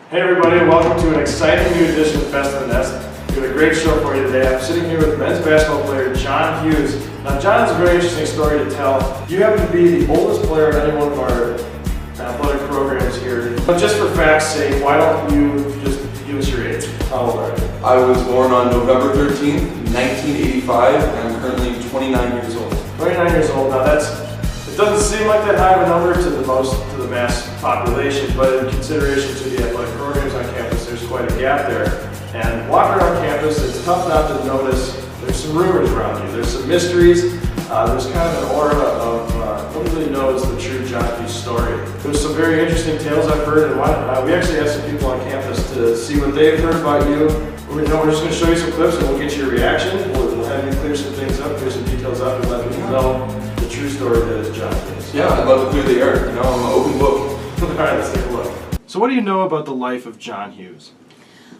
Hey everybody, welcome to an exciting new edition of Best of the Nest. We have a great show for you today. I'm sitting here with men's basketball player John Hughes. Now John has a very interesting story to tell. You happen to be the oldest player in any one of our athletic programs here. But just for fact's sake, why don't you just give us your age? How old are you? I was born on November 13th, 1985, and I'm currently 29 years old. 29 years old. Now it doesn't seem like that high of a number to the mass population, but in consideration to the athletic programs on campus, there's quite a gap there. And walking around campus, it's tough not to notice there's some rumors around you. There's some mysteries. There's kind of an aura of nobody really knows the true John Hughes story. There's some very interesting tales I've heard, and we actually have some people on campus to see what they've heard about you. We're just going to show you some clips and we'll get your reaction. We'll have you clear some things up, clear some details up, and let people know the true story that is John Hughes. Yeah, I'd love to clear the air. You know, I'm an open book. Alright, let's take a look. So what do you know about the life of John Hughes?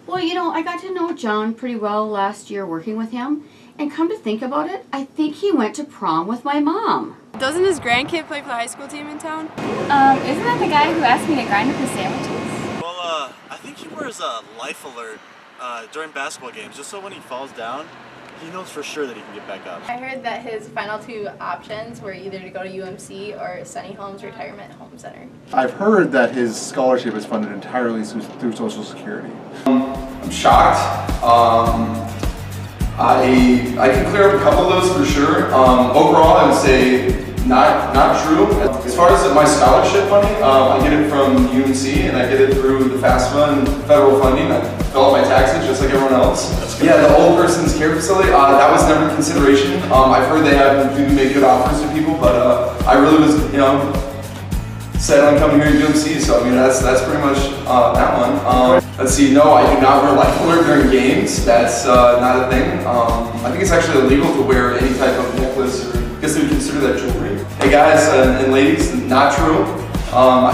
Well, you know, I got to know John pretty well last year working with him. And come to think about it, I think he went to prom with my mom. Doesn't his grandkid play for the high school team in town? Isn't that the guy who asked me to grind up his sandwiches? Well, I think he wears a life alert during basketball games, just so when he falls down, he knows for sure that he can get back up. I heard that his final two options were either to go to UMC or Sunny Holmes Retirement Home Center. I've heard that his scholarship is funded entirely through Social Security. I'm shocked. I can clear up a couple of those for sure. Overall, I would say not true. As far as my scholarship money, I get it from UMC and I get it through the FAFSA and federal funding. I fill out my taxes just like everyone else. Yeah, the old person's care facility, that was never a consideration. I've heard they do make good offers to people, but I really was, set on coming here to UMC, so I mean that's pretty much that one. Let's see, no, I do not wear life alert during games. That's not a thing. I think it's actually illegal to wear any type of necklace, or I guess they would consider that jewelry. Hey guys and ladies, not true.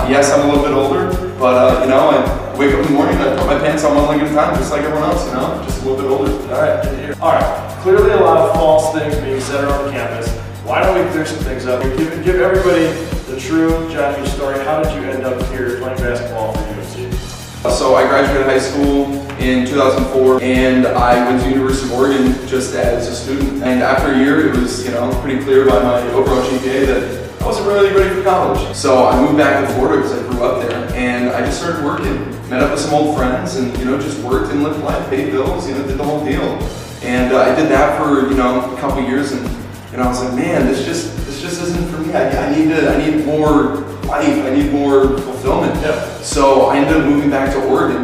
Yes, I'm a little bit older, but I wake up in the morning and I put my pants on one leg at a time, just like everyone else, just a little bit older. Alright, clearly a lot of false things being said around the campus. Why don't we clear some things up? Give everybody the true John Hughes story. How did you end up here playing basketball for UMC? So I graduated high school in 2004 and I went to the University of Oregon just as a student. And after a year it was pretty clear by my overall GPA that I wasn't really ready for college. So I moved back to Florida because I grew up there and I just started working. Met up with some old friends and just worked and lived life, paid bills, did the whole deal. And I did that for a couple years and I was like, man, this just isn't for me. I need more life. I need more fulfillment. Yeah. So I ended up moving back to Oregon,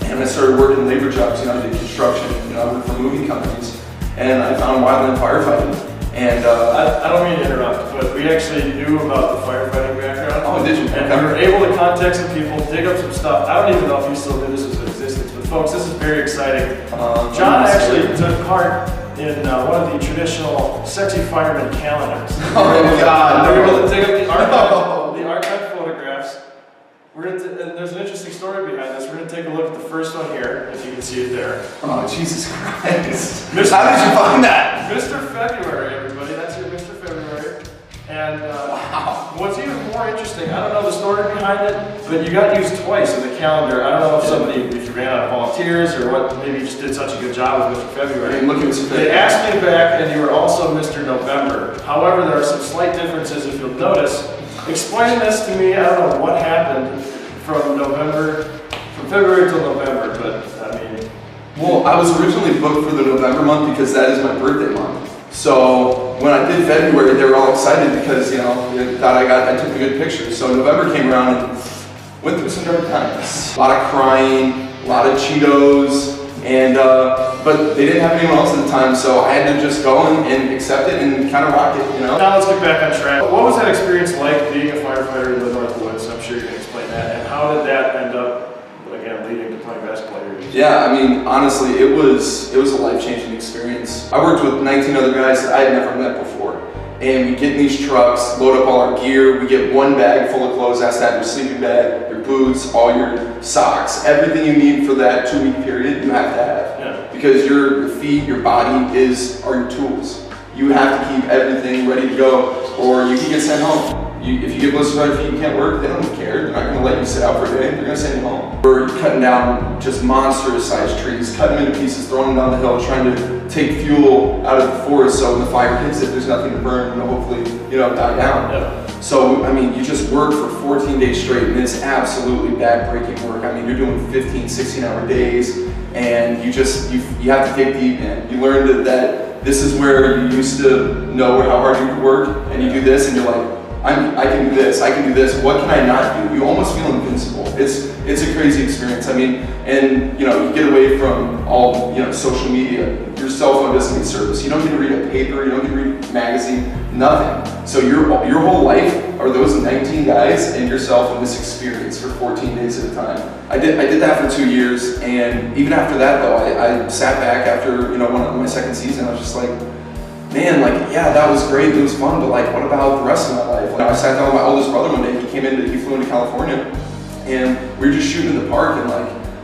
and I started working labor jobs. I did construction. I worked for moving companies, and I found wildland firefighting. And I don't mean to interrupt, but we actually knew about the firefighting background. Oh, did you? And we were able to contact some people, dig up some stuff. I don't even know if you still knew this was in existence, but folks, this is very exciting. John actually took part in one of the traditional sexy fireman calendars. Oh my God! They were able to dig up the archive photographs. And there's an interesting story behind this. We're going to take a look at the first one here, if you can see it there. Oh, Jesus Christ! How did you find that? Mr. February, everybody. That's your Mr. February. And wow. What's even more interesting, I don't know the story behind it, but you got used twice in the calendar. I don't know if you ran out of volunteers or what, maybe you just did such a good job with Mr. February. They asked me back and you were also Mr. November. However, there are some slight differences if you'll notice. Explain this to me, I don't know what happened from February till November, but I mean. Well, I was originally booked for the November month because that is my birthday month. So when I did February, they were all excited because they thought I took a good picture. So November came around and went through some dark times. A lot of crying, a lot of Cheetos, and but they didn't have anyone else at the time, so I had to just go and accept it and kind of rock it. Now let's get back on track. What was that experience like being a firefighter in the North Woods? I'm sure you can explain that. And how did that end up, again, leading to playing basketball here? Yeah, I mean, honestly, it was a life-changing experience. I worked with 19 other guys that I had never met before. And we get in these trucks, load up all our gear, we get one bag full of clothes, that's to have your sleeping bag, your boots, all your socks, everything you need for that 2-week period, you have to have. Yeah. Because your feet, your body are your tools. You have to keep everything ready to go, or you can get sent home. If you get blisters on your feet, you can't work, they don't care, they're not going to let you sit out for a day, they're gonna send you home. We're cutting down just monstrous sized trees, cutting them into pieces, throwing them down the hill, trying to take fuel out of the forest so when the fire hits it, there's nothing to burn, hopefully, die down. Yeah. So, I mean, you just work for 14 days straight, and it's absolutely backbreaking work. I mean, you're doing 15, 16-hour days, and you have to dig deep in. You learn that this is where you used to know how hard you could work, and you do this, and you're like, I can do this, I can do this, what can I not do? You almost feel invincible. It's a crazy experience. I mean, and you get away from all, social media. Your cell phone doesn't get service. You don't get to read a paper, you don't get to read a magazine, nothing. So your whole life are those 19 guys and yourself in this experience for 14 days at a time. I did that for 2 years, and even after that though, I sat back after, my second season, I was just like, man, yeah, that was great, it was fun, but what about the rest of my life? I sat down with my oldest brother one day, he flew into California, and we were just shooting in the park, and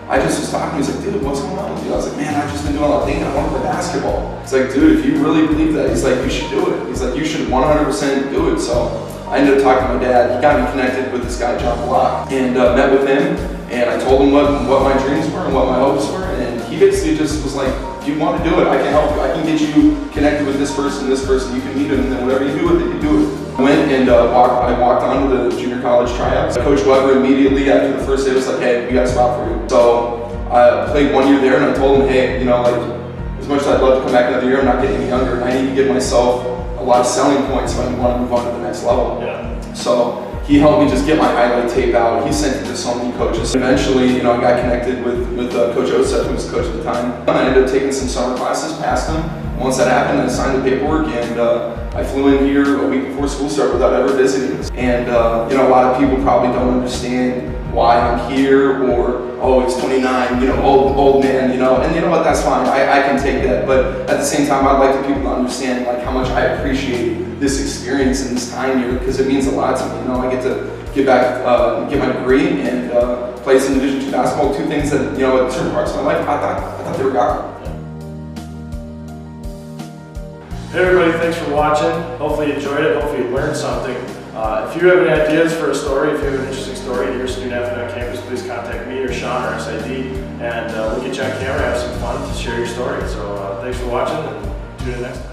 I just was talking, he was like, dude, what's going on with you? I was like, man, I've just been doing a lot of things, I want to play basketball. He's like, dude, if you really believe that, he's like, you should do it. He's like, you should 100% do it. So I ended up talking to my dad, he got me connected with this guy, John Hughes, and met with him, and I told him what my dreams were and what my hopes were, and he basically just was like, if you want to do it, I can help you. I can get you connected with this person, you can meet him, and then whatever you do with it, you do it. I went and I walked onto the junior college tryouts. Coach Weber immediately after the first day was like, hey, we got a spot for you. So I played 1 year there, and I told him, hey, as much as I'd love to come back another year, I'm not getting any younger, and I need to give myself a lot of selling points if I want to move on to the next level. Yeah. So he helped me just get my highlight tape out. He sent it to so many coaches. Eventually, I got connected with Coach Osef, who was the coach at the time. And I ended up taking some summer classes, passed them. Once that happened, I signed the paperwork, and I flew in here a week before school started without ever visiting. And a lot of people probably don't understand why I'm here, or, oh, he's 29, old man, and you know what, that's fine, I can take that. But at the same time, I'd like the people to understand how much I appreciate this experience and this time here, because it means a lot to me. I get to get back, get my degree, and play some Division II basketball, two things that, at certain parts of my life, I thought they were gone. Hey everybody, thanks for watching. Hopefully you enjoyed it, hopefully you learned something. If you have any ideas for a story, if you have an interesting story to your student athlete on campus, please contact me or Sean or SID, and we'll get you on camera, have some fun to share your story. So thanks for watching, and tune in next time.